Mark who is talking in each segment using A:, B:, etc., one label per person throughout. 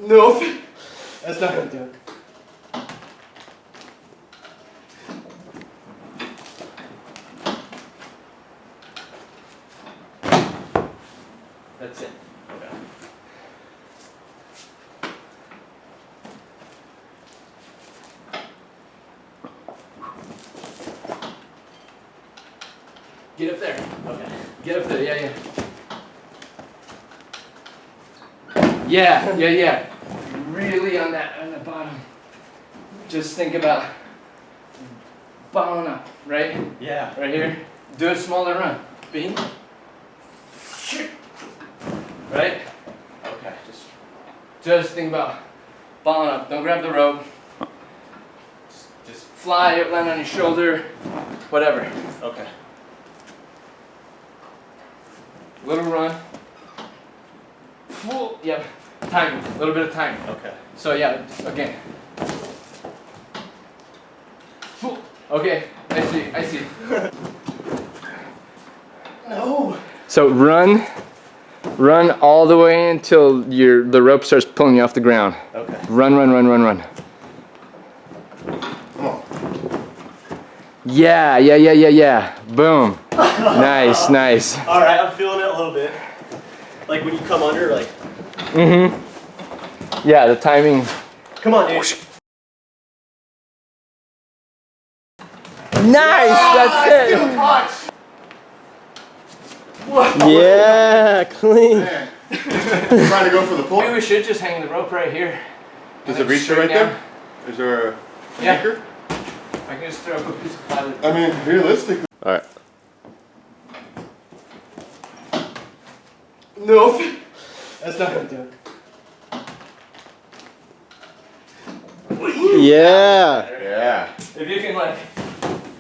A: Nope. That's not gonna do it. That's it. Okay. Get up there. Okay. Get up there. Yeah, yeah. Yeah. Really on the bottom. Just think about balling up, right?
B: Yeah.
A: Right here. Do a smaller run. Beam. Right? Okay. Just think about balling up. Don't grab the rope. Just fly it, land on your shoulder, whatever.
B: Okay.
A: Little run. Yep. Timing. A little bit of timing.
B: Okay.
A: So yeah, again. Okay, I see.
B: No.
A: So run all the way until the rope starts pulling you off the ground.
B: Okay.
A: Run.
B: Come on.
A: Yeah. Boom. Nice.
B: All right, I'm feeling it a little bit. Like when you come under, like.
A: Yeah, the timing.
B: Come on, dude.
A: Nice. That's it.
B: Yeah, clean.
C: Trying to go for the pull.
A: Maybe we should just hang the rope right here.
C: Does it reach right there? Is there a anchor?
A: I can just throw a piece of plywood.
C: I mean, realistically.
B: All right.
A: Nope. That's not gonna do it.
B: Yeah.
A: If you can like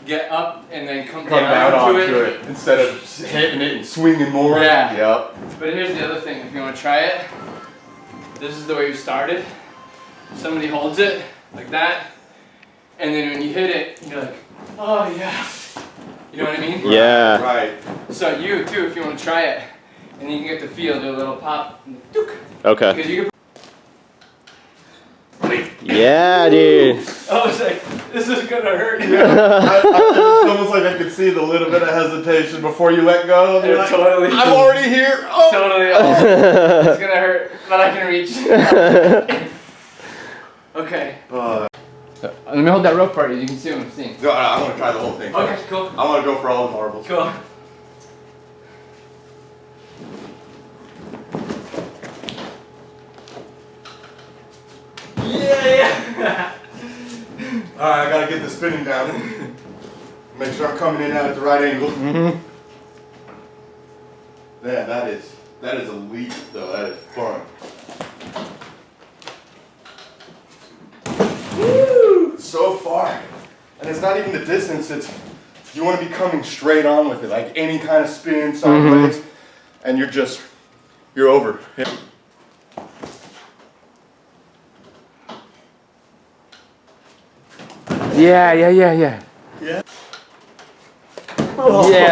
A: get up and then come
C: Come
A: down
C: down
A: onto
C: onto it instead of hitting it and swinging more.
A: Yeah.
C: Yep.
A: But here's the other thing, if you want to try it, this is the way you started. Somebody holds it like that, and then when you hit it, you're like, oh yeah. You know what I mean?
B: Yeah.
C: Right.
A: So you too, if you want to try it, and then you can get the feel, do a little pop, and
B: Okay.
A: because you can.
B: Yeah, dude.
A: I was like, this is gonna hurt.
C: It's almost like I could see the little bit of hesitation before you let go. And you're like,
A: Totally.
C: I'm already here. Oh.
A: Totally. Oh, it's gonna hurt, but I can reach. Okay. Let me hold that rope for you. You can see what I'm seeing.
C: No, I want to try the whole thing.
A: Okay,
C: first.
A: cool.
C: I want to go for all the marbles.
A: Cool. Yeah.
C: Alright, I gotta get the spinning down. Make sure I'm coming in at the right angle. Yeah, that is a leap though. That is fun. Woo! So far. And it's not even the distance, it's you want to be coming straight on with it. Like any kind of spin sideways. And you're over. Yeah.
A: Yeah.
B: Yeah.
A: Yeah,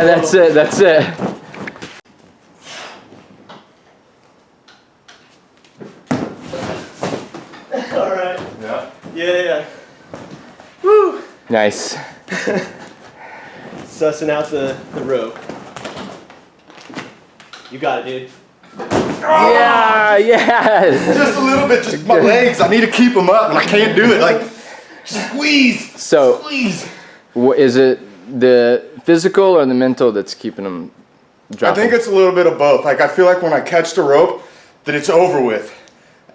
A: that's it.
B: All right.
C: Yeah.
B: Yeah. Woo.
A: Nice.
B: Sussing out the rope. You got it, dude.
A: Yeah.
C: Just a little bit, just my legs. I need to keep them up and I can't do it. Like, squeeze.
A: So,
C: Squeeze.
A: is it the physical or the mental that's keeping them dropping?
C: I think it's a little bit of both. Like I feel like when I catch the rope, that it's over with.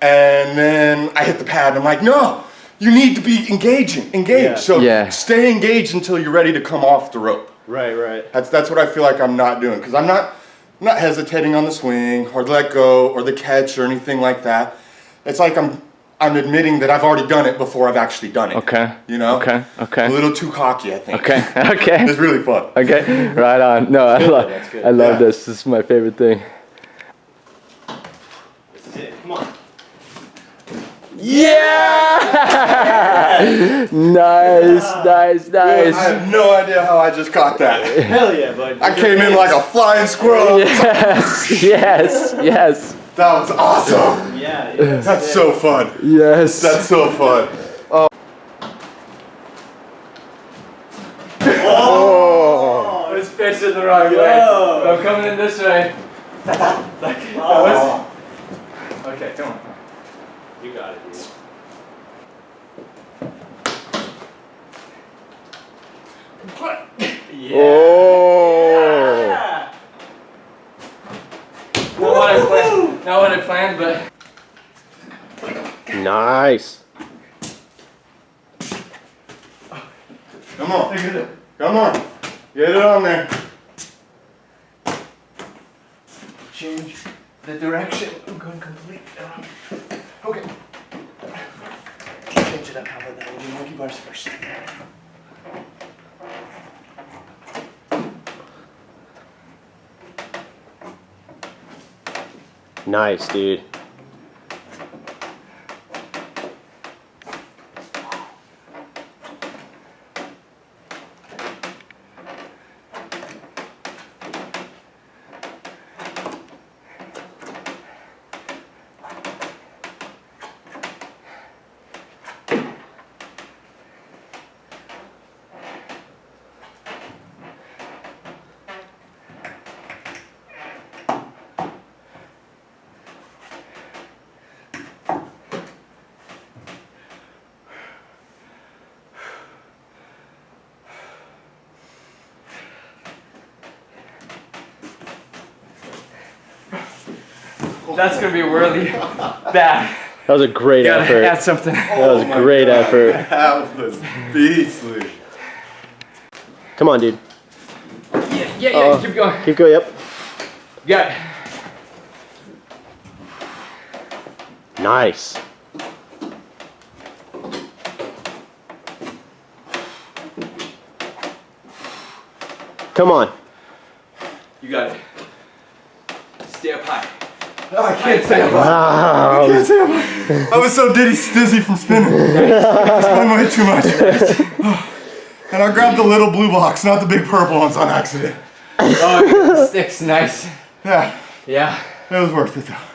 C: And then I hit the pad and I'm like, no, you need to be engaged.
B: Yeah.
C: So
A: Yeah.
C: stay engaged until you're ready to come off the rope.
B: Right.
C: That's what I feel like I'm not doing. Because I'm not hesitating on the swing or the let go or the catch or anything like that. It's like I'm admitting that I've already done it before I've actually done it.
A: Okay.
C: You know?
A: Okay.
C: A little too cocky, I think.
A: Okay.
C: It's really fun.
A: Okay. Right on. No, I love
C: Yeah.
A: this. This is my favorite thing.
B: This is it. Come on.
A: Yeah! Nice.
C: I have no idea how I just caught that.
B: Hell yeah, bud.
C: I came in like a flying squirrel.
A: Yes.
C: That was awesome.
B: Yeah.
C: That's so fun.
D: Yes.
C: That's so fun.
B: Oh.
A: I was facing the wrong way.
B: Yo.
A: I'm coming in this way.
B: Oh.
A: Okay, come on.
B: You got it, dude. Yeah.
D: Oh.
B: Yeah.
A: Not what I planned, but
D: Nice.
C: Come on. Come on. Get it on there.
A: change the direction. I'm going complete. Okay. Change it up. How about that? We'll do monkey bars first.
D: Nice, dude.
A: That's gonna be really bad.
D: That was a great
A: Gotta
D: effort.
A: add something.
D: That was a great effort.
C: That was beastly.
D: Come on, dude.
A: Yeah, keep going.
D: Keep going, yep.
A: Got it.
D: Nice. Come on.
A: You got it. Stay up high.
C: Oh, I can't stay up.
D: Wow.
C: I can't stay up. I was so dizzy from spinning. Spinning way too much. And I grabbed the little blue box, not the big purple ones on accident.
A: Oh, sticks, nice.
C: Yeah,
A: Yeah.
C: it was worth it though.